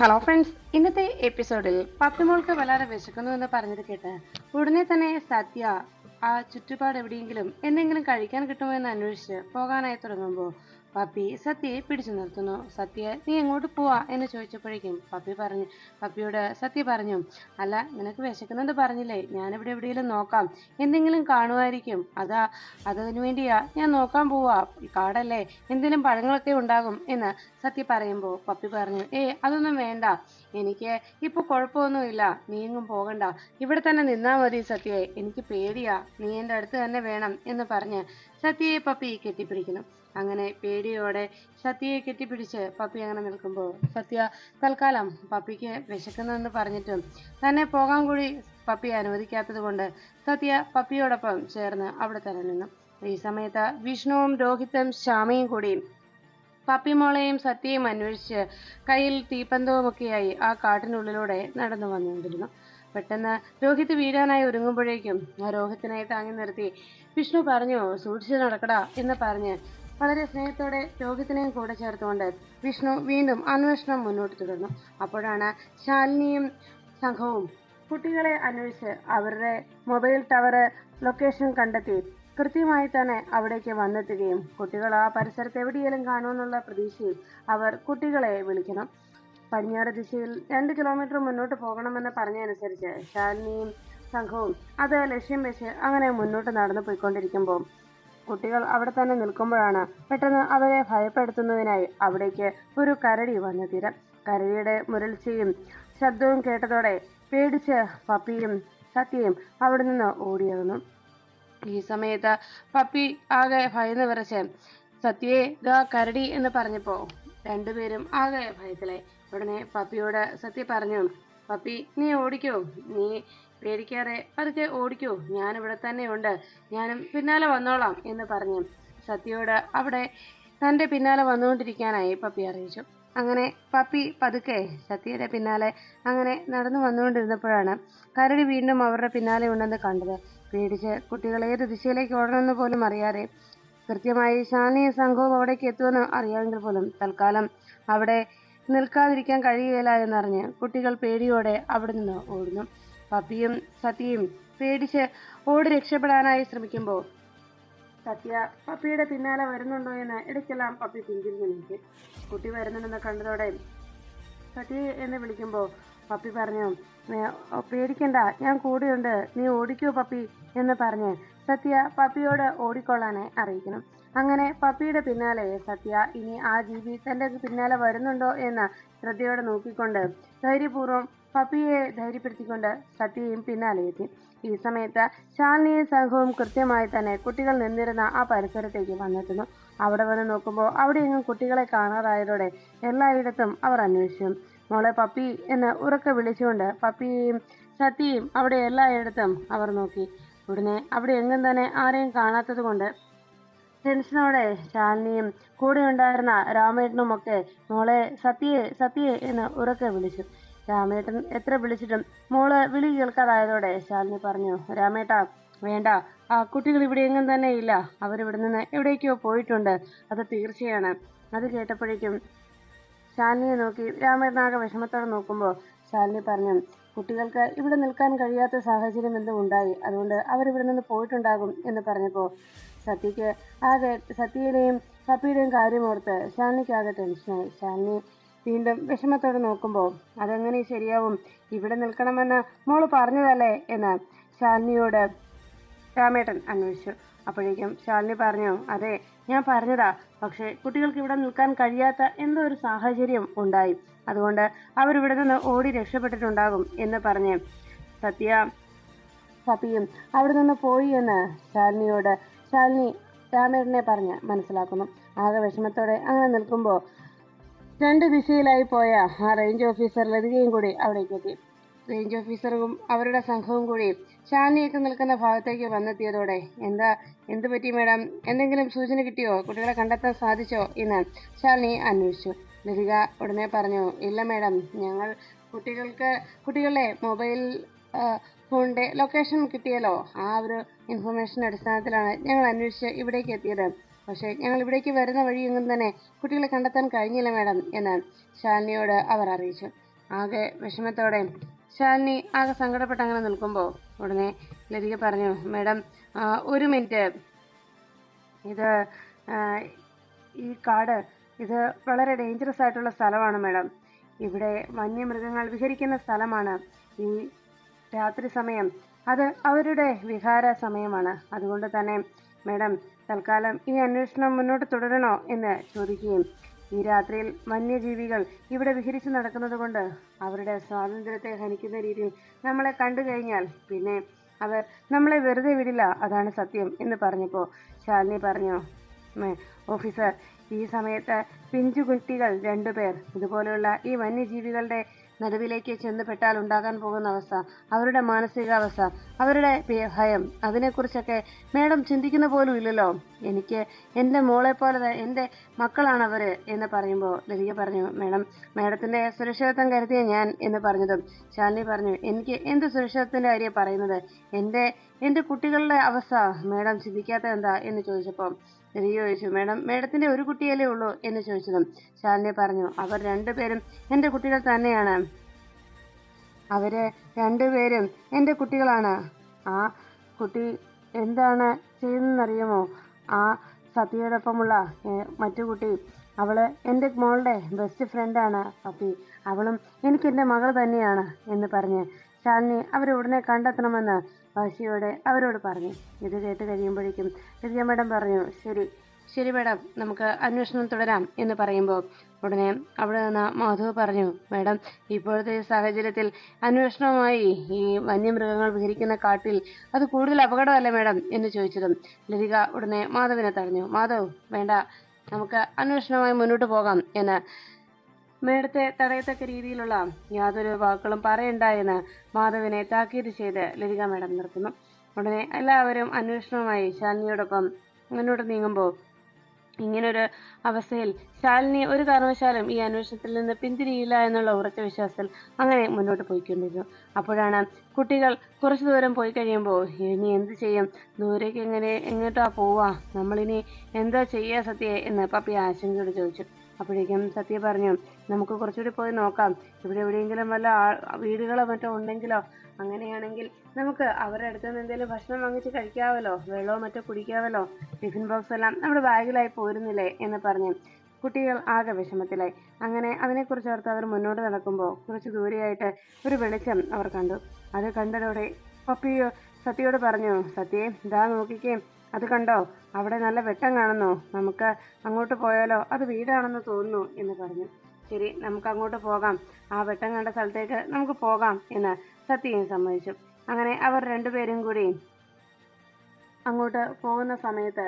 Hello friends, ഇന്നത്തെ എപ്പിസോഡിൽ പപ്പിമോൾക്ക് വളരെ വിശക്കുന്നു എന്ന് പറഞ്ഞത് കേട്ട് ഉടനെ തന്നെ സത്യ ആ ചുറ്റുപാട് എവിടെയെങ്കിലും എന്തെങ്കിലും കഴിക്കാൻ കിട്ടുമോ എന്ന് അന്വേഷിച്ച് പോകാനായി തുടങ്ങുമ്പോൾ പപ്പി സത്യയെ പിടിച്ചു നിർത്തുന്നു. സത്യ, നീ എങ്ങോട്ട് പോവാ എന്ന് ചോദിച്ചപ്പോഴേക്കും പപ്പിയോട് സത്യ പറഞ്ഞു, അല്ല നിനക്ക് വിശക്കുന്നുണ്ട് പറഞ്ഞില്ലേ, ഞാനിവിടെ എവിടെയെങ്കിലും നോക്കാം, എന്തെങ്കിലും കാണുമായിരിക്കും, അതിനു വേണ്ടിയാ ഞാൻ നോക്കാൻ പോവാ, കാടല്ലേ, എന്തെങ്കിലും പഴങ്ങളൊക്കെ ഉണ്ടാകും എന്ന് സത്യ പറയുമ്പോൾ പപ്പി പറഞ്ഞു, അതൊന്നും വേണ്ട, എനിക്ക് ഇപ്പൊ കുഴപ്പമൊന്നുമില്ല, നീ എങ്ങും പോകണ്ട, ഇവിടെ തന്നെ നിന്നാ മതി സത്യയെ, എനിക്ക് പേടിയാ, നീ എൻ്റെ അടുത്ത് തന്നെ വേണം എന്ന് പറഞ്ഞ് സത്യയെ പപ്പി കെട്ടിപ്പിടിക്കുന്നു. അങ്ങനെ പേടിയോടെ സത്യയെ കെട്ടിപ്പിടിച്ച് പപ്പി അങ്ങനെ നിൽക്കുമ്പോൾ സത്യ തൽക്കാലം പപ്പിക്ക് വിശക്കുന്നെന്ന് പറഞ്ഞിട്ടും തന്നെ പോകാൻ കൂടി പപ്പി അനുവദിക്കാത്തത് കൊണ്ട് സത്യ പപ്പിയോടൊപ്പം ചേർന്ന് അവിടെ തന്നെ നിന്നു. ഈ സമയത്ത് വിഷ്ണുവും രോഹിത്തും ശ്യാമയും കൂടി പപ്പിമോളെയും സത്യയും അന്വേഷിച്ച് കയ്യിൽ തീപ്പന്തവുമൊക്കെയായി ആ കാട്ടിനുള്ളിലൂടെ നടന്നു വന്നുകൊണ്ടിരുന്നു. പെട്ടെന്ന് രോഹിത് വീഴാനായി ഒരുങ്ങുമ്പോഴേക്കും ആ രോഹിത്തിനെ താങ്ങി നിർത്തി വിഷ്ണു പറഞ്ഞു, സൂക്ഷിച്ചു നടക്കടാ എന്ന് പറഞ്ഞ് വളരെ സ്നേഹത്തോടെ രോഹിത്തിനെയും കൂടെ ചേർത്തുകൊണ്ട് വിഷ്ണു വീണ്ടും അന്വേഷണം മുന്നോട്ട് തുടർന്നു. അപ്പോഴാണ് ശാലിനിയും സംഘവും കുട്ടികളെ അന്വേഷിച്ച് അവരുടെ മൊബൈൽ ടവർ ലൊക്കേഷൻ കണ്ടെത്തി കൃത്യമായി തന്നെ അവിടേക്ക് വന്നെത്തുകയും കുട്ടികൾ ആ പരിസരത്ത് എവിടെയെങ്കിലും കാണുമെന്നുള്ള പ്രതീക്ഷയിൽ അവർ കുട്ടികളെ വിളിക്കണം. പടിഞ്ഞാറ് ദിശയിൽ 2 കിലോമീറ്റർ മുന്നോട്ട് പോകണമെന്ന് പറഞ്ഞതനുസരിച്ച് ശാലിനിയും സംഘവും അത് ലക്ഷ്യം വെച്ച് അങ്ങനെ മുന്നോട്ട് നടന്നു പോയിക്കൊണ്ടിരിക്കുമ്പോൾ കുട്ടികൾ അവിടെ തന്നെ നിൽക്കുമ്പോഴാണ് പെട്ടെന്ന് അവരെ ഭയപ്പെടുത്തുന്നതിനായി അവിടേക്ക് ഒരു കരടി വന്നു തീരം. കരടിയുടെ മുരൾച്ചയും ശബ്ദവും കേട്ടതോടെ പേടിച്ച് പപ്പിയും സത്യയും അവിടെ നിന്ന് ഓടിയകുന്നു. ഈ സമയത്ത് പപ്പി ആകെ ഭയന്ന് വിറച്ച് സത്യയെ ദാ കരടി എന്ന് പറഞ്ഞപ്പോ രണ്ടുപേരും ആകെ ഭയത്തിലായി. ഉടനെ പപ്പിയോട് സത്യ പറഞ്ഞു, പപ്പി നീ ഓടിക്കോ, നീ പേടിക്കാതെ പതുക്കെ ഓടിക്കോ, ഞാനിവിടെ തന്നെ ഉണ്ട്, ഞാനും പിന്നാലെ വന്നോളാം എന്ന് പറഞ്ഞു സത്യയോട് അവിടെ തൻ്റെ പിന്നാലെ വന്നുകൊണ്ടിരിക്കാനായി പപ്പി അറിയിച്ചു. അങ്ങനെ പപ്പി പതുക്കെ സത്യയുടെ പിന്നാലെ അങ്ങനെ നടന്നു വന്നുകൊണ്ടിരുന്നപ്പോഴാണ് കരടി വീണ്ടും അവരുടെ പിന്നാലെ ഉണ്ടെന്ന് കണ്ടത്. പേടിച്ച് കുട്ടികൾ ഏത് ദിശയിലേക്ക് ഓടണമെന്ന് പോലും അറിയാതെ കൃത്യമായി ശാലിനിയും സംഘവും അവിടേക്ക് എത്തുമെന്ന് അറിയാമെങ്കിൽ പോലും തൽക്കാലം അവിടെ നിൽക്കാതിരിക്കാൻ കഴിയുകയില്ല എന്നറിഞ്ഞ് കുട്ടികൾ പേടിയോടെ അവിടെ നിന്ന് ഓടുന്നു. പപ്പിയും സത്യയും പേടിച്ച് ഓടി രക്ഷപ്പെടാനായി ശ്രമിക്കുമ്പോൾ സത്യ പപ്പിയുടെ പിന്നാലെ വരുന്നുണ്ടോ എന്ന് ഇടയ്ക്കെല്ലാം പപ്പി പിന്തിരിഞ്ഞു നിൽക്കും. കുട്ടി വരുന്നുണ്ടെന്ന് കണ്ടതോടെ സത്യ എന്ന് വിളിക്കുമ്പോൾ പപ്പി പറഞ്ഞു, പേടിക്കണ്ട, ഞാൻ കൂടെയുണ്ട്, നീ ഓടിക്കോ പപ്പി എന്ന് പറഞ്ഞ് സത്യ പപ്പിയോട് ഓടിക്കൊള്ളാനെ അറിയിക്കണം. അങ്ങനെ പപ്പിയുടെ പിന്നാലെ സത്യ ഇനി ആ ജീവി തൻ്റെ പിന്നാലെ വരുന്നുണ്ടോ എന്ന് ശ്രദ്ധയോടെ നോക്കിക്കൊണ്ട് ധൈര്യപൂർവ്വം പപ്പിയെ ധൈര്യപ്പെടുത്തിക്കൊണ്ട് സത്യയും പിന്നാലെ എത്തി. ഈ സമയത്ത് ശാലിനിയും സംഘവും കൃത്യമായി തന്നെ കുട്ടികൾ നിന്നിരുന്ന ആ പരിസരത്തേക്ക് വന്നെത്തുന്നു. അവിടെ വന്ന് നോക്കുമ്പോൾ അവിടെയെങ്ങും കുട്ടികളെ കാണാതായതോടെ എല്ലായിടത്തും അവർ അന്വേഷിച്ചു. മോളെ പപ്പി എന്ന് ഉറക്കെ വിളിച്ചുകൊണ്ട് പപ്പിയെയും സത്യയും അവിടെ എല്ലായിടത്തും അവർ നോക്കി. ഉടനെ അവിടെ എങ്ങും തന്നെ ആരെയും കാണാത്തത് കൊണ്ട് ടെൻഷനോടെ ശാലിനിയും കൂടെ ഉണ്ടായിരുന്ന രാമേട്ടനുമൊക്കെ മോളെ സത്യയെ സത്യയെ എന്ന് ഉറക്കെ വിളിച്ചു. രാമേട്ടൻ എത്ര വിളിച്ചിട്ടും മോള് വിളി കേൾക്കാതായതോടെ ശാലിനി പറഞ്ഞു, രാമേട്ട വേണ്ട, ആ കുട്ടികൾ ഇവിടെ എങ്ങും തന്നെ ഇല്ല, അവരിവിടെ നിന്ന് എവിടേക്കോ പോയിട്ടുണ്ട്, അത് തീർച്ചയാണ്. അത് കേട്ടപ്പോഴേക്കും ശാലിനിയെ നോക്കി രാമേട്ടനാകെ വിഷമത്തോടെ നോക്കുമ്പോൾ ശാലിനി പറഞ്ഞു, കുട്ടികൾക്ക് ഇവിടെ നിൽക്കാൻ കഴിയാത്ത സാഹചര്യം എന്തും ഉണ്ടായി, അതുകൊണ്ട് അവരിവിടെ നിന്ന് പോയിട്ടുണ്ടാകും എന്ന് പറഞ്ഞപ്പോൾ സത്യയ്ക്ക് ആകെ സത്യയുടെയും പപ്പിയുടെയും കാര്യമോർത്ത് ശാലിനിക്ക് ആകെ ടെൻഷനായി. ശാലിനി വീണ്ടും വിഷമത്തോടെ നോക്കുമ്പോൾ അതെങ്ങനെ ശരിയാവും, ഇവിടെ നിൽക്കണമെന്ന് മോള് പറഞ്ഞതല്ലേ എന്ന് ശാലിനിയോട് രാമേട്ടൻ അന്വേഷിച്ചു. അപ്പോഴേക്കും ശാലിനി പറഞ്ഞു, അതെ ഞാൻ പറഞ്ഞതാ, പക്ഷേ കുട്ടികൾക്ക് ഇവിടെ നിൽക്കാൻ കഴിയാത്ത എന്തോ ഒരു സാഹചര്യം ഉണ്ടായി, അതുകൊണ്ട് അവരിവിടെ നിന്ന് ഓടി രക്ഷപ്പെട്ടിട്ടുണ്ടാകും എന്ന് പറഞ്ഞ് സത്യ പപ്പിയും അവിടെ നിന്ന് പോയി എന്ന് ശാലിനി രാമേട്ടനെ പറഞ്ഞ് മനസ്സിലാക്കുന്നു. ആകെ വിഷമത്തോടെ അങ്ങനെ നിൽക്കുമ്പോൾ 2 ദിശയിലായി പോയ ആ റേഞ്ച് ഓഫീസർ ലതികയും കൂടി അവിടേക്ക് എത്തി. റേഞ്ച് ഓഫീസറും അവരുടെ സംഘവും കൂടി ശാലിനിയൊക്കെ നിൽക്കുന്ന ഭാഗത്തേക്ക് വന്നെത്തിയതോടെ എന്ത് പറ്റി മാഡം, എന്തെങ്കിലും സൂചന കിട്ടിയോ, കുട്ടികളെ കണ്ടെത്താൻ സാധിച്ചോ എന്ന് ശാലിനി അന്വേഷിച്ചു. ലതിക ഉടനെ പറഞ്ഞു, ഇല്ല മാഡം, ഞങ്ങൾ കുട്ടികളുടെ മൊബൈൽ ഫോണിൻ്റെ ലൊക്കേഷൻ കിട്ടിയല്ലോ, ആ ഒരു ഇൻഫർമേഷൻ അടിസ്ഥാനത്തിലാണ് ഞങ്ങൾ അന്വേഷിച്ച് ഇവിടേക്ക് എത്തിയത്, പക്ഷേ ഞങ്ങൾ ഇവിടേക്ക് വരുന്ന വഴിയെങ്ങും തന്നെ കുട്ടികളെ കണ്ടെത്താൻ കഴിഞ്ഞില്ല മാഡം എന്ന് ശാലിനിയോട് അവർ അറിയിച്ചു. ആകെ വിഷമത്തോടെ ശാലിനി ആകെ സങ്കടപ്പെട്ട് അങ്ങനെ നിൽക്കുമ്പോൾ ഉടനെ ലതിക പറഞ്ഞു, മേഡം ഒരു മിനിറ്റ്, ഇത് ഈ കാട് ഇത് വളരെ ഡേഞ്ചറസ് ആയിട്ടുള്ള സ്ഥലമാണ് മേഡം. ഇവിടെ വന്യമൃഗങ്ങൾ വിഹരിക്കുന്ന സ്ഥലമാണ്. ഈ രാത്രി സമയം അത് അവരുടെ വിഹാര സമയമാണ്. അതുകൊണ്ട് തന്നെ മേഡം തൽക്കാലം ഈ അന്വേഷണം മുന്നോട്ട് തുടരണോ എന്ന് ചോദിക്കുകയും, ഈ രാത്രിയിൽ വന്യജീവികൾ ഇവിടെ വിഹരിച്ചു നടക്കുന്നത് കൊണ്ട് അവരുടെ സ്വാതന്ത്ര്യത്തെ ഹനിക്കുന്ന രീതിയിൽ നമ്മളെ കണ്ടു കഴിഞ്ഞാൽ പിന്നെ അവർ നമ്മളെ വെറുതെ വിടില്ല, അതാണ് സത്യം എന്ന് പറഞ്ഞപ്പോൾ ശാലിനി പറഞ്ഞു, ഓഫീസർ, ഈ സമയത്ത് പിഞ്ചുകുട്ടികൾ 2 പേർ ഇതുപോലെയുള്ള ഈ വന്യജീവികളുടെ നടുവിലേക്ക് ചെന്നുപെട്ടാൽ ഉണ്ടാകാൻ പോകുന്ന അവസ്ഥ, അവരുടെ മാനസികാവസ്ഥ, അവരുടെ ഭയം, അതിനെക്കുറിച്ചൊക്കെ മേഡം ചിന്തിക്കുന്ന പോലും ഇല്ലല്ലോ. എനിക്ക് എൻ്റെ മോളെ പോലെ എൻ്റെ മക്കളാണ് അവർ എന്ന് പറയുമ്പോൾ ലതിക പറഞ്ഞു, മേഡത്തിൻ്റെ സുരക്ഷിതത്വം കരുതിയ ഞാൻ എന്ന് പറഞ്ഞതും ശാലിനി പറഞ്ഞു, എനിക്ക് എന്ത് സുരക്ഷിതത്വത്തിൻ്റെ കാര്യം പറയുന്നത്, എൻ്റെ കുട്ടികളുടെ അവസ്ഥ മേഡം ചിന്തിക്കാത്ത എന്താ എന്ന് ചോദിച്ചപ്പോൾ ലതിക ചോദിച്ചു, മേഡത്തിന്റെ ഒരു കുട്ടിയല്ലേ ഉള്ളൂ എന്ന് ചോദിച്ചതും ശാലിനി പറഞ്ഞു, അവർ 2 പേരും എൻ്റെ കുട്ടികൾ തന്നെയാണ്, അവര് 2 പേരും എൻ്റെ കുട്ടികളാണ്. ആ കുട്ടി എന്താണ് ചെയ്യുന്നതെന്നറിയുമോ? ആ സത്യയോടൊപ്പമുള്ള മറ്റു കുട്ടി, അവള് എൻ്റെ മോളുടെ ബെസ്റ്റ് ഫ്രണ്ടാണ് പപ്പി, അവളും എനിക്ക് എൻ്റെ മകൾ തന്നെയാണ് എന്ന് പറഞ്ഞ് ശാലിനി അവരെ ഉടനെ കണ്ടെത്തണമെന്ന് വാശിയോടെ അവരോട് പറഞ്ഞു. ഇത് കേട്ട് കഴിയുമ്പോഴേക്കും ലതിക മേഡം പറഞ്ഞു, ശരി മേഡം, നമുക്ക് അന്വേഷണം തുടരാം എന്ന് പറയുമ്പോൾ ഉടനെ അവിടെ നിന്ന് മാധവ് പറഞ്ഞു, മേഡം ഇപ്പോഴത്തെ സാഹചര്യത്തിൽ അന്വേഷണവുമായി ഈ വന്യമൃഗങ്ങൾ വിഹരിക്കുന്ന കാട്ടിൽ അത് കൂടുതൽ അപകടമല്ലേ മേഡം എന്ന് ചോദിച്ചതും ലതിക ഉടനെ മാധവിനെ തടഞ്ഞു. മാധവ്, വേണ്ട, നമുക്ക് അന്വേഷണവുമായി മുന്നോട്ട് പോകാം എന്ന് മേഡത്തെ തടയത്തക്ക രീതിയിലുള്ള യാതൊരു വാക്കുകളും പറയണ്ട എന്ന് മാധവിനെ താക്കീത് ചെയ്ത് ലതിക മേഡം നിർത്തുന്നു. ഉടനെ എല്ലാവരും അന്വേഷണവുമായി ശാലിനിയോടൊപ്പം മുന്നോട്ട് നീങ്ങുമ്പോൾ ഇങ്ങനൊരു അവസ്ഥയിൽ ശാലിനി ഒരു കാരണവശാലും ഈ അന്വേഷണത്തിൽ നിന്ന് പിന്തിരിയില്ല എന്നുള്ള ഉറച്ച വിശ്വാസത്തിൽ അങ്ങനെ മുന്നോട്ട് പോയിക്കൊണ്ടിരുന്നു. അപ്പോഴാണ് കുട്ടികൾ കുറച്ചു ദൂരം പോയി കഴിയുമ്പോൾ ഇനി എന്ത് ചെയ്യും, ദൂരേക്ക് എങ്ങോട്ടാ പോവാ, നമ്മളിനി എന്താ ചെയ്യാ സത്യ എന്ന് പപ്പി ആശങ്കയോട് ചോദിച്ചു. അപ്പോഴേക്കും സത്യ പറഞ്ഞു, നമുക്ക് കുറച്ചുകൂടി പോയി നോക്കാം, ഇവിടെ എവിടെയെങ്കിലും വല്ല വീടുകളോ മറ്റോ ഉണ്ടെങ്കിലോ, അങ്ങനെയാണെങ്കിൽ നമുക്ക് അവരുടെ അടുത്ത് നിന്ന് എന്തെങ്കിലും ഭക്ഷണം വാങ്ങിച്ച് കഴിക്കാമല്ലോ, വെള്ളമോ മറ്റോ കുടിക്കാമല്ലോ, ടിഫിൻ ബോക്സ് എല്ലാം നമ്മുടെ ബാഗിലായി പോരുന്നില്ലേ എന്ന് പറഞ്ഞ് കുട്ടികൾ ആകെ വിഷമത്തിലായി. അങ്ങനെ അതിനെക്കുറിച്ച് ഓർത്ത് അവർ മുന്നോട്ട് നടക്കുമ്പോൾ കുറച്ച് ദൂരെയായിട്ട് ഒരു വെളിച്ചം അവർ കണ്ടു. അത് കണ്ടതോടെ പപ്പിയോ സത്യയോട് പറഞ്ഞു, സത്യേ ഇതാ നോക്കിക്കേ, അത് കണ്ടോ, അവിടെ നല്ല വെട്ടം കാണുന്നു, നമുക്ക് അങ്ങോട്ട് പോയാലോ, അത് വീടാണെന്ന് തോന്നുന്നു എന്ന് പറഞ്ഞു. ശരി, നമുക്ക് അങ്ങോട്ട് പോകാം, ആ വെട്ടം കണ്ട സ്ഥലത്തേക്ക് നമുക്ക് പോകാം എന്ന് സത്യയും സമ്മതിച്ചു. അങ്ങനെ അവർ 2 പേരും കൂടി അങ്ങോട്ട് പോകുന്ന സമയത്ത്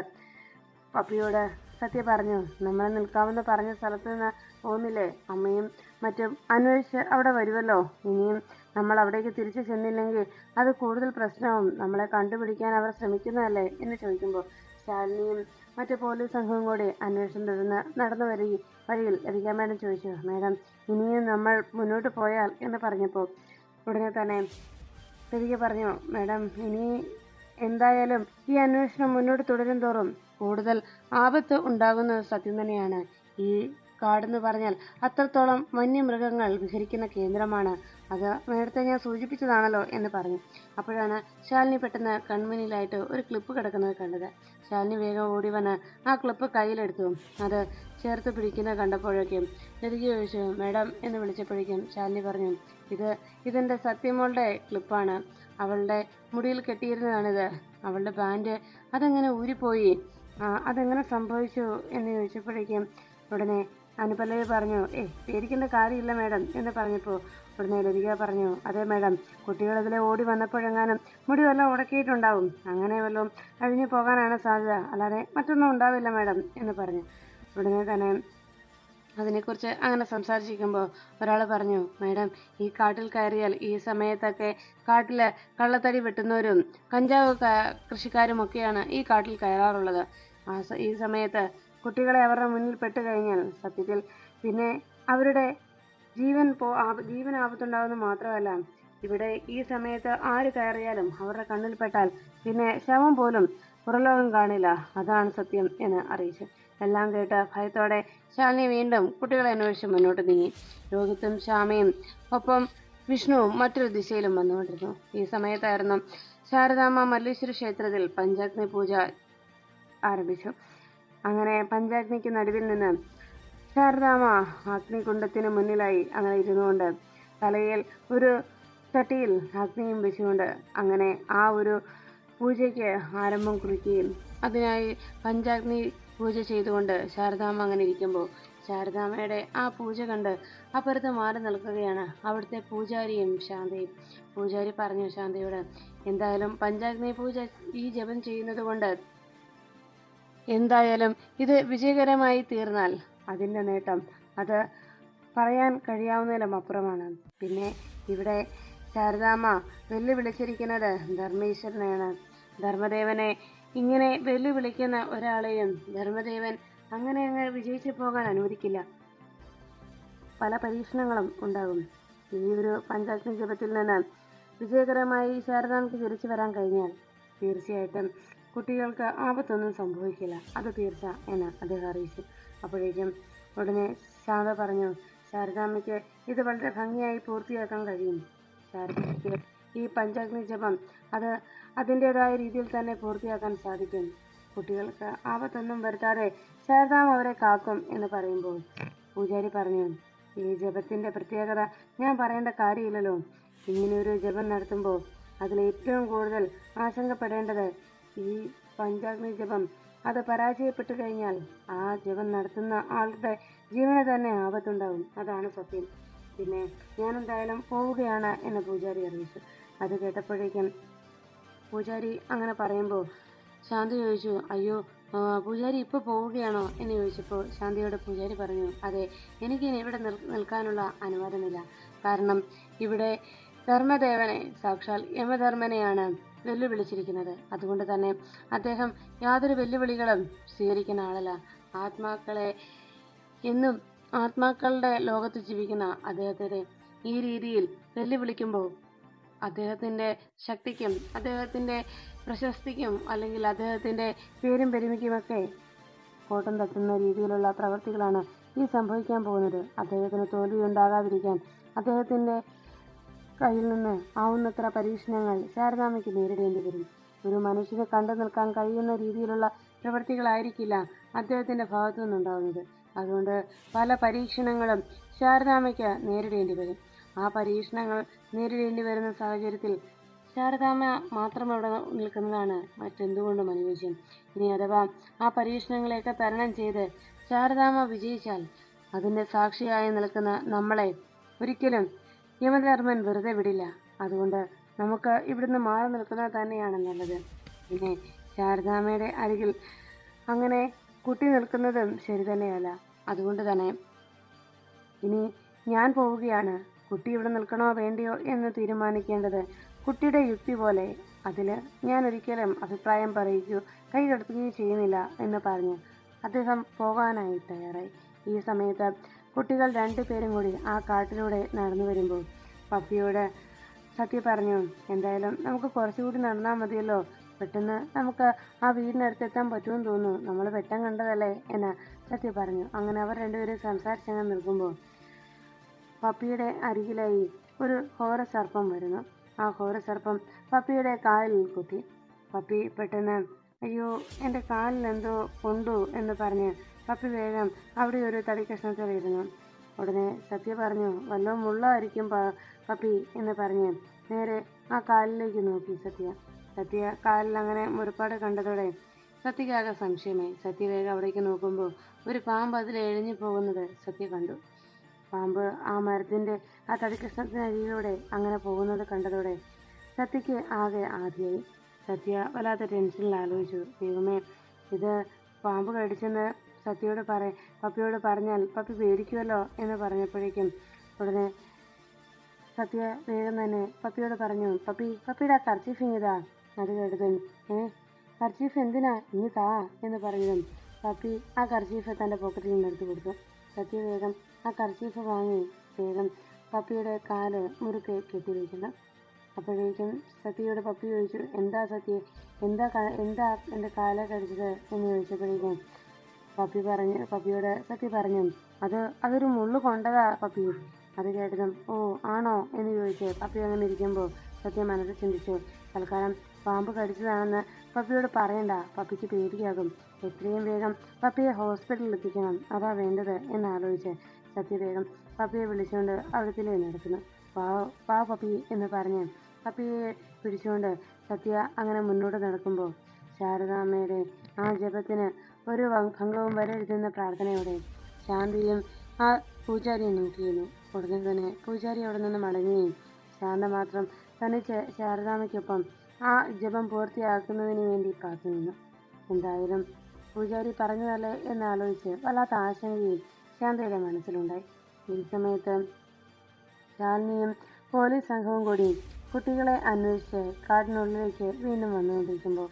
പപ്പിയോട് സത്യ പറഞ്ഞു, നമ്മൾ നിൽക്കാമെന്ന് പറഞ്ഞ സ്ഥലത്ത് നിന്ന് പോകുന്നില്ലേ, അമ്മയും മറ്റും അന്വേഷിച്ച് അവിടെ വരുമല്ലോ, ഇനിയും നമ്മൾ അവിടേക്ക് തിരിച്ചു ചെന്നില്ലെങ്കിൽ അത് കൂടുതൽ പ്രശ്നവും, നമ്മളെ കണ്ടുപിടിക്കാൻ അവർ ശ്രമിക്കുന്നതല്ലേ എന്ന് ചോദിക്കുമ്പോൾ ശാലിനിയും മറ്റു പോലീസ് സംഘവും കൂടി അന്വേഷണം തുടർന്ന് നടന്നു വഴിയിൽ ലതിക മേഡം ചോദിച്ചു, മേഡം ഇനിയും നമ്മൾ മുന്നോട്ട് പോയാൽ എന്ന് പറഞ്ഞപ്പോൾ ഉടനെ തന്നെ ലതിക പറഞ്ഞു, മേഡം ഇനി എന്തായാലും ഈ അന്വേഷണം മുന്നോട്ട് തുടരും തോറും കൂടുതൽ ആപത്ത് ഉണ്ടാകുന്നത് സത്യം തന്നെയാണ്. ഈ കാടെന്ന് പറഞ്ഞാൽ അത്രത്തോളം വന്യമൃഗങ്ങൾ വിഹരിക്കുന്ന കേന്ദ്രമാണ്, അത് നേരത്തെ ഞാൻ സൂചിപ്പിച്ചതാണല്ലോ എന്ന് പറഞ്ഞു. അപ്പോഴാണ് ശാലിനി പെട്ടെന്ന് കൺമുന്നിലായിട്ട് ഒരു ക്ലിപ്പ് കിടക്കുന്നത് കണ്ടത്. ശാലിനി വേഗം ഓടി വന്ന് ആ ക്ലിപ്പ് കയ്യിലെടുത്തു. അത് ചേർത്ത് പിടിക്കുന്നത് കണ്ടപ്പോഴേക്കും ലതിക ചോദിച്ചു, മേഡം എന്ന് വിളിച്ചപ്പോഴേക്കും ശാലിനി പറഞ്ഞു, ഇതെൻ്റെ സത്യമോളുടെ ക്ലിപ്പാണ്, അവളുടെ മുടിയിൽ കെട്ടിയിരുന്നതാണിത്, അവളുടെ ബാൻഡ് അതെങ്ങനെ ഊരിപ്പോയി, അതെങ്ങനെ സംഭവിച്ചു എന്ന് ചോദിച്ചപ്പോഴേക്കും ഉടനെ അനുപല്ലവി പറഞ്ഞു, പേടിക്കേണ്ട കാര്യമില്ല മേഡം എന്ന് പറഞ്ഞപ്പോൾ ഉടനെ ലതിക പറഞ്ഞു, അതെ മേഡം, കുട്ടികൾ അതിലെ ഓടി വന്നപ്പോഴെങ്ങാനും മുടി വല്ലതും ഉടക്കിയിട്ടുണ്ടാവും, അങ്ങനെ വല്ലതും അഴിഞ്ഞു പോകാനാണ് സാധ്യത, അല്ലാതെ മറ്റൊന്നും ഉണ്ടാവില്ല മേഡം എന്ന് പറഞ്ഞു. ഉടനെ തന്നെ അതിനെക്കുറിച്ച് അങ്ങനെ സംസാരിച്ചിരിക്കുമ്പോൾ ഒരാൾ പറഞ്ഞു, മേഡം ഈ കാട്ടിൽ കയറിയാൽ ഈ സമയത്തൊക്കെ കാട്ടിൽ കള്ളത്തടി വെട്ടുന്നവരും കഞ്ചാവ് കൃഷിക്കാരുമൊക്കെയാണ് ഈ കാട്ടിൽ കയറാറുള്ളത്. ഈ സമയത്ത് കുട്ടികളെ അവരുടെ മുന്നിൽ പെട്ട് കഴിഞ്ഞാൽ സത്യത്തിൽ പിന്നെ അവരുടെ ജീവൻ ആപത്തുണ്ടാകുന്നത് മാത്രമല്ല, ഇവിടെ ഈ സമയത്ത് ആര് കയറിയാലും അവരുടെ കണ്ണിൽപ്പെട്ടാൽ പിന്നെ ശവം പോലും പുറലോകം കാണില്ല, അതാണ് സത്യം എന്ന് അറിയിച്ചു. എല്ലാം കേട്ട് ഭയത്തോടെ ശാലിനി വീണ്ടും കുട്ടികളെ അന്വേഷിച്ച് മുന്നോട്ട് നീങ്ങി. രോഹിത്തും ശ്യാമയും ഒപ്പം വിഷ്ണുവും മറ്റൊരു ദിശയിലും വന്നുകൊണ്ടിരുന്നു. ഈ സമയത്തായിരുന്നു ശാരദാമ്മ മല്ലേശ്വര ക്ഷേത്രത്തിൽ പഞ്ചാഗ്നി പൂജ ആരംഭിച്ചു. അങ്ങനെ പഞ്ചാഗ്നിക്ക് നടുവിൽ നിന്ന് ശാരദാമ്മ അഗ്നികുണ്ഡത്തിന് മുന്നിലായി അങ്ങനെ ഇരുന്നുകൊണ്ട് തലയിൽ ഒരു ചട്ടിയിൽ അഗ്നിയും വെച്ചുകൊണ്ട് അങ്ങനെ ആ ഒരു പൂജയ്ക്ക് ആരംഭം കുറിക്കുകയും അതിനായി പഞ്ചാഗ്നി പൂജ ചെയ്തുകൊണ്ട് ശാരദാമ്മ അങ്ങനെ ഇരിക്കുമ്പോൾ ശാരദാമ്മയുടെ ആ പൂജ കണ്ട് അപ്പുറത്ത് മാറി നിൽക്കുകയാണ് അവിടുത്തെ പൂജാരിയും ശാന്തയും. പൂജാരി പറഞ്ഞു ശാന്തയോട്, എന്തായാലും പഞ്ചാഗ്നി പൂജ ഈ ജപം ചെയ്യുന്നത് കൊണ്ട് എന്തായാലും ഇത് വിജയകരമായി തീർന്നാൽ അതിൻ്റെ നേട്ടം അത് പറയാൻ കഴിയാവുന്നതിലും അപ്പുറമാണ്. പിന്നെ ഇവിടെ ശാരദാമ്മ വെല്ലുവിളിച്ചിരിക്കുന്നത് ധർമ്മേശ്വരനെയാണ്. ധർമ്മദേവനെ ഇങ്ങനെ വെല്ലുവിളിക്കുന്ന ഒരാളെയും ധർമ്മദേവൻ അങ്ങനെ അങ്ങ് വിജയിച്ചു പോകാൻ അനുവദിക്കില്ല. പല പരീക്ഷണങ്ങളും ഉണ്ടാകും. ഈ ഒരു പഞ്ചാഗ്നി ജപത്തിൽ നിന്ന് വിജയകരമായി ശാരദാമ്മയ്ക്ക് തിരിച്ചു വരാൻ കഴിഞ്ഞാൽ തീർച്ചയായിട്ടും കുട്ടികൾക്ക് ആപത്തൊന്നും സംഭവിക്കില്ല, അത് തീർച്ച എന്ന് അദ്ദേഹം അറിയിച്ചു. അപ്പോഴേക്കും ഉടനെ ശാന്ത പറഞ്ഞു, ശാരദാമ്മയ്ക്ക് ഇത് വളരെ ഭംഗിയായി പൂർത്തിയാക്കാൻ കഴിയും. ശാരദയ്ക്ക് ഈ പഞ്ചാഗ്നി ജപം അത് അതിൻ്റെതായ രീതിയിൽ തന്നെ പൂർത്തിയാക്കാൻ സാധിക്കും. കുട്ടികൾക്ക് ആപത്തൊന്നും വരുത്താതെ ശാരദാമ്മ അവരെ കാക്കും എന്ന് പറയുമ്പോൾ പൂജാരി പറഞ്ഞു, ഈ ജപത്തിൻ്റെ പ്രത്യേകത ഞാൻ പറയേണ്ട കാര്യമില്ലല്ലോ. ഇങ്ങനെയൊരു ജപം നടത്തുമ്പോൾ അതിലേറ്റവും കൂടുതൽ ആശങ്കപ്പെടേണ്ടത് ഈ പഞ്ചാഗ്നി ജപം അത് പരാജയപ്പെട്ടു കഴിഞ്ഞാൽ ആ ജപം നടത്തുന്ന ആളുടെ ജീവന് തന്നെ ആപത്തുണ്ടാകും. അതാണ് സത്യം. പിന്നെ ഞാൻ എന്തായാലും പോവുകയാണ് എന്ന് പൂജാരി അറിയിച്ചു. അത് കേട്ടപ്പോഴേക്കും പൂജാരി അങ്ങനെ പറയുമ്പോൾ ശാന്തി ചോദിച്ചു, അയ്യോ പൂജാരി ഇപ്പോൾ പോവുകയാണോ എന്ന് ചോദിച്ചപ്പോൾ ശാന്തിയോട് പൂജാരി പറഞ്ഞു, അതെ, എനിക്കിനി ഇവിടെ നിൽക്കാനുള്ള അനുവാദമില്ല. കാരണം ഇവിടെ ധർമ്മദേവനെ സാക്ഷാൽ യമധർമ്മനെയാണ് വെല്ലുവിളിച്ചിരിക്കുന്നത്. അതുകൊണ്ട് തന്നെ അദ്ദേഹം യാതൊരു വെല്ലുവിളികളും സ്വീകരിക്കുന്ന ആളല്ല. ആത്മാക്കളെ എന്നും ആത്മാക്കളുടെ ലോകത്ത് ജീവിക്കുന്ന അദ്ദേഹത്തെ ഈ രീതിയിൽ വെല്ലുവിളിക്കുമ്പോൾ അദ്ദേഹത്തിൻ്റെ ശക്തിക്കും അദ്ദേഹത്തിൻ്റെ പ്രശസ്തിക്കും അല്ലെങ്കിൽ അദ്ദേഹത്തിൻ്റെ പേരും പെരുമയ്ക്കുമൊക്കെ കോട്ടം തട്ടുന്ന രീതിയിലുള്ള പ്രവൃത്തികളാണ് ഈ സംഭവിക്കാൻ പോകുന്നത്. അദ്ദേഹത്തിന് തോൽവിയുണ്ടാകാതിരിക്കാൻ അദ്ദേഹത്തിൻ്റെ കയ്യിൽ നിന്ന് ആവുന്നത്ര പരീക്ഷണങ്ങൾ ശാരദാമ്മയ്ക്ക് നേരിടേണ്ടി വരും. ഒരു മനുഷ്യനെ കണ്ടു നിൽക്കാൻ കഴിയുന്ന രീതിയിലുള്ള പ്രവൃത്തികളായിരിക്കില്ല അദ്ദേഹത്തിൻ്റെ ഭാഗത്തു നിന്നുണ്ടാകുന്നത്. അതുകൊണ്ട് പല പരീക്ഷണങ്ങളും ശാരദാമ്മയ്ക്ക് നേരിടേണ്ടി വരും. ആ പരീക്ഷണങ്ങൾ നേരിടേണ്ടി വരുന്ന സാഹചര്യത്തിൽ ശാരദാമ്മ മാത്രം അവിടെ നിൽക്കുന്നതാണ് മറ്റെന്തുകൊണ്ടും അനുയോജ്യം. ഇനി അഥവാ ആ പരീക്ഷണങ്ങളെയൊക്കെ തരണം ചെയ്ത് ശാരദാമ്മ വിജയിച്ചാൽ അതിൻ്റെ സാക്ഷിയായി നിൽക്കുന്ന നമ്മളെ ഒരിക്കലും യമധർമ്മൻ വെറുതെ വിടില്ല. അതുകൊണ്ട് നമുക്ക് ഇവിടുന്ന് മാറി നിൽക്കുന്നത് തന്നെയാണ് നല്ലത്. പിന്നെ ശാരദാമ്മയുടെ അരികിൽ അങ്ങനെ കുട്ടി നിൽക്കുന്നതും ശരി തന്നെയല്ല. അതുകൊണ്ട് തന്നെ ഇനി ഞാൻ പോവുകയാണ്. കുട്ടി ഇവിടെ നിൽക്കണോ വേണ്ടിയോ എന്ന് തീരുമാനിക്കേണ്ടത് കുട്ടിയുടെ യുക്തി പോലെ. അതിൽ ഞാൻ ഒരിക്കലും അഭിപ്രായം പറയുകയോ കൈകടത്തുകയോ ചെയ്യുന്നില്ല എന്ന് പറഞ്ഞ് അദ്ദേഹം പോകാനായി തയ്യാറായി. ഈ സമയത്ത് കുട്ടികൾ രണ്ടുപേരും കൂടി ആ കാട്ടിലൂടെ നടന്നു വരുമ്പോൾ പപ്പിയോട് സത്യ പറഞ്ഞു, എന്തായാലും നമുക്ക് കുറച്ചുകൂടി നടന്നാൽ മതിയല്ലോ, പെട്ടെന്ന് നമുക്ക് ആ വീടിനടുത്ത് എത്താൻ പറ്റുമെന്ന് തോന്നുന്നു, നമ്മൾ വെട്ടം കണ്ടതല്ലേ എന്ന് സത്യ പറഞ്ഞു. അങ്ങനെ അവർ രണ്ടുപേരും സംസാരിച്ചങ്ങനെ നിൽക്കുമ്പോൾ പപ്പിയുടെ അരികിലായി ഒരു ഘോരസർപ്പം വരുന്നു. ആ ഘോരസർപ്പം പപ്പിയുടെ കാലിൽ കുത്തി. പപ്പി പെട്ടെന്ന് അയ്യോ എൻ്റെ കാലിൽ എന്തോ കൊണ്ടു എന്ന് പറഞ്ഞ് പപ്പി വേഗം അവിടെ ഒരു തടിക്കഷ്ണത്തിലിരുന്നു. ഉടനെ സത്യ പറഞ്ഞു, വല്ലോ മുള്ളായിരിക്കും പപ്പി എന്ന് പറഞ്ഞ് നേരെ ആ കാലിലേക്ക് നോക്കി സത്യ കാലിൽ അങ്ങനെ മുറിപ്പാട് കണ്ടതോടെ സത്യക്കാകെ സംശയമായി. സത്യ വേഗം അവിടേക്ക് നോക്കുമ്പോൾ ഒരു പാമ്പ് അതിൽ എഴിഞ്ഞു പോകുന്നത് സത്യ കണ്ടു. പാമ്പ് ആ മരത്തിൻ്റെ ആ തടിക്കഷ്ണത്തിനരികിലൂടെ അങ്ങനെ പോകുന്നത് കണ്ടതോടെ സത്യക്ക് ആകെ ആദിയായി. സത്യ വല്ലാത്ത ടെൻഷനിൽ ആലോചിച്ചു, ദൈവമേ, ഇത് പാമ്പ് കടിച്ചെന്ന് പപ്പിയോട് പറഞ്ഞാൽ പപ്പി പേടിക്കുമല്ലോ എന്ന് പറഞ്ഞപ്പോഴേക്കും ഉടനെ സത്യ വേഗം തന്നെ പപ്പിയോട് പറഞ്ഞു, പപ്പിയുടെ ആ കർച്ചീഫ് ഇങ്ങിതാ. അത് കേട്ടതും കർച്ചീഫ് എന്തിനാ, ഇനി താ എന്ന് പറഞ്ഞതും പപ്പി ആ കർച്ചീഫ് തൻ്റെ പോക്കറ്റിൽ നിന്ന് എടുത്തു കൊടുത്തു. സത്യ വേഗം ആ കർച്ചീഫ് വാങ്ങി വേഗം പപ്പിയുടെ കാല് മുറുക്കെ കെട്ടിവയ്ക്കുന്നു. അപ്പോഴേക്കും സത്യയോട് പപ്പി ചോദിച്ചു, എന്താ സത്യ, എന്താ എൻ്റെ കാല കടിച്ചത് എന്ന് ചോദിച്ചപ്പോഴേക്കും പപ്പിയോട് സത്യ പറഞ്ഞു, അതൊരു മുള്ളു കൊണ്ടതാ പപ്പി. അത് കേട്ടതും ഓ ആണോ എന്ന് ചോദിച്ച് പപ്പി അങ്ങനെ ഇരിക്കുമ്പോൾ സത്യ മനസ്സിൽ ചിന്തിച്ചു, തൽക്കാലം പാമ്പ് കടിച്ചതാണെന്ന് പപ്പിയോട് പറയണ്ട, പപ്പിക്ക് പേടിയാകും. എത്രയും വേഗം പപ്പിയെ ഹോസ്പിറ്റലിൽ എത്തിക്കണം, അതാ വേണ്ടത് എന്നാലോചിച്ച് സത്യ വേഗം പപ്പിയെ വിളിച്ചുകൊണ്ട് അകത്തിലേ നടക്കുന്നു. വാ പപ്പി എന്ന് പറഞ്ഞ് പപ്പിയെ പിടിച്ചുകൊണ്ട് സത്യ അങ്ങനെ മുന്നോട്ട് നടക്കുമ്പോൾ ശാരദാമ്മയുടെ ആ ജപത്തിന് ഒരു ഭംഗവും വരരുതെന്ന പ്രാർത്ഥനയോടെ ശാന്തിയും ആ പൂജാരിയെ നോക്കിയിരുന്നു. ഉടനെ തന്നെ പൂജാരി അവിടെ നിന്ന് മടങ്ങുകയും ശാന്ത മാത്രം തനിച്ച് ശാരദാമ്മയ്ക്കൊപ്പം ആ ജപം പൂർത്തിയാക്കുന്നതിന് വേണ്ടി കാത്തു നിന്നു. എന്തായാലും പൂജാരി പറഞ്ഞതല്ലേ എന്നാലോചിച്ച് വല്ലാത്ത ആശങ്കയും ശാന്തയുടെ മനസ്സിലുണ്ടായി. ഈ സമയത്ത് ശാലിനിയും പോലീസ് സംഘവും കൂടി കുട്ടികളെ അന്വേഷിച്ച് കാട്ടിനുള്ളിലേക്ക് വീണ്ടും വന്നുകൊണ്ടിരിക്കുമ്പോൾ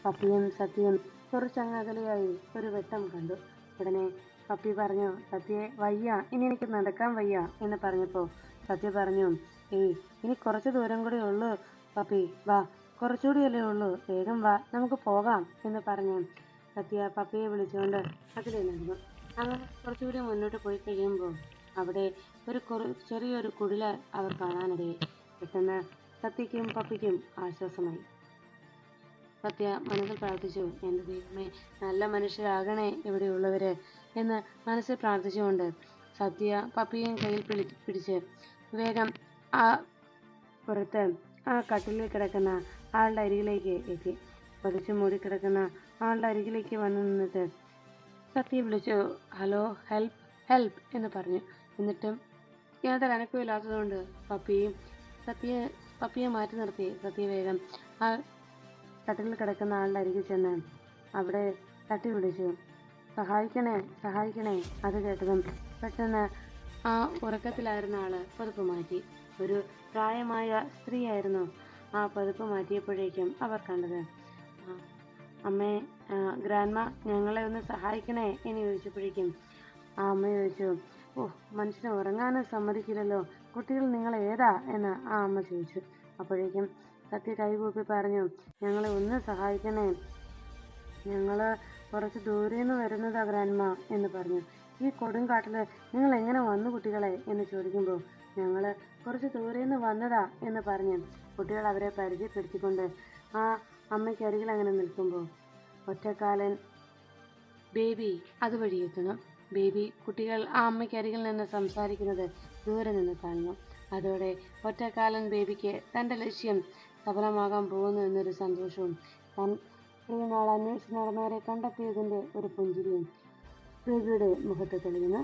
പപ്പിയും സത്യയും കുറച്ചങ്ങ് അകലെയായി ഒരു വെട്ടം കണ്ടു. ഉടനെ പപ്പി പറഞ്ഞു, സത്യയെ വയ്യ, ഇനി എനിക്ക് നടക്കാൻ വയ്യ എന്ന് പറഞ്ഞപ്പോൾ സത്യ പറഞ്ഞു, ഇനി കുറച്ച് ദൂരം കൂടി ഉള്ളൂ പപ്പി, വാ, കുറച്ചുകൂടിയല്ലേ ഉള്ളൂ, വേഗം വാ, നമുക്ക് പോകാം എന്ന് പറഞ്ഞ് സത്യ പപ്പിയെ വിളിച്ചുകൊണ്ട് അതിലേ നടന്നു. അങ്ങനെ കുറച്ചുകൂടി മുന്നോട്ട് പോയി കഴിയുമ്പോൾ അവിടെ ചെറിയൊരു കുടില അവർ കാണാനിടയായി. പെട്ടെന്ന് സത്യയ്ക്കും പപ്പിക്കും ആശ്വാസമായി. സത്യ മനസ്സിൽ പ്രാർത്ഥിച്ചു, എൻ്റെ ദൈവമേ, നല്ല മനുഷ്യരാകണേ ഇവിടെയുള്ളവര് എന്ന് മനസ്സിൽ പ്രാർത്ഥിച്ചുകൊണ്ട് സത്യ പപ്പിയെയും കയ്യിൽ പിടിച്ച് വേഗം ആ പുറത്ത് ആ കട്ടിലിൽ കിടക്കുന്ന ആളുടെ അരികിലേക്ക് എത്തി. പതിച്ചു മൂടി കിടക്കുന്ന ആളുടെ അരികിലേക്ക് വന്നു നിന്നിട്ട് സത്യ വിളിച്ചു, ഹലോ, ഹെൽപ്പ് ഹെൽപ്പ് എന്ന് പറഞ്ഞു. എന്നിട്ടും യാതൊരു അനക്കമില്ലാത്തതുകൊണ്ട് പപ്പിയെ മാറ്റി നിർത്തി സത്യ വേഗം ആ കട്ടിലിൽ കിടക്കുന്ന ആളുടെ അരികിൽ ചെന്ന് അവിടെ തട്ടി വിളിച്ചു, സഹായിക്കണേ സഹായിക്കണേ. അത് കേട്ടതും പെട്ടെന്ന് ആ ഉറക്കത്തിലായിരുന്ന ആള് പതുപ്പ് മാറ്റി. ഒരു പ്രായമായ സ്ത്രീയായിരുന്നു. ആ പതുപ്പ് മാറ്റിയപ്പോഴേക്കും അവർ കണ്ടത്, അമ്മേ, ഗ്രാൻഡ്മ, ഞങ്ങളെ ഒന്ന് സഹായിക്കണേ എന്ന് ചോദിച്ചപ്പോഴേക്കും ആ അമ്മ ചോദിച്ചു, മനുഷ്യനെ ഉറങ്ങാനും സമ്മതിക്കില്ലല്ലോ, കുട്ടികൾ നിങ്ങൾ ഏതാ എന്ന് ആ അമ്മ ചോദിച്ചു. അപ്പോഴേക്കും സത്യ കൈകൂപ്പി പറഞ്ഞു, ഞങ്ങളെ ഒന്ന് സഹായിക്കണേ, ഞങ്ങള് കുറച്ച് ദൂരേന്ന് വരുന്നതാ ഗ്രാൻഡ്മ എന്ന് പറഞ്ഞു. ഈ കൊടുങ്കാട്ടില് നിങ്ങൾ എങ്ങനെ വന്നു കുട്ടികളെ എന്ന് ചോദിക്കുമ്പോൾ ഞങ്ങള് കുറച്ച് ദൂരേന്ന് വന്നതാ എന്ന് പറഞ്ഞ് കുട്ടികൾ അവരെ പരിചയപ്പെടുത്തിക്കൊണ്ട് ആ അമ്മയ്ക്കരികിൽ അങ്ങനെ നിൽക്കുമ്പോൾ ഒറ്റക്കാലൻ ബേബി അതുവഴി എത്തുന്നു. ബേബി കുട്ടികൾ ആ അമ്മയ്ക്കരികിൽ നിന്ന് സംസാരിക്കുന്നത് ദൂരെ നിന്ന് കാണുന്നു. അതോടെ ഒറ്റക്കാലൻ ബേബിക്ക് തൻ്റെ ലക്ഷ്യം സഫലമാകാൻ പോകുന്നു എന്നൊരു സന്തോഷവും താൻ ഇത്രയും നാൾ അന്വേഷിച്ച് നടന്നവരെ കണ്ടെത്തിയതിൻ്റെ ഒരു പുഞ്ചിരിയും ബേബിയുടെ മുഖത്ത് തെളിയുന്നു.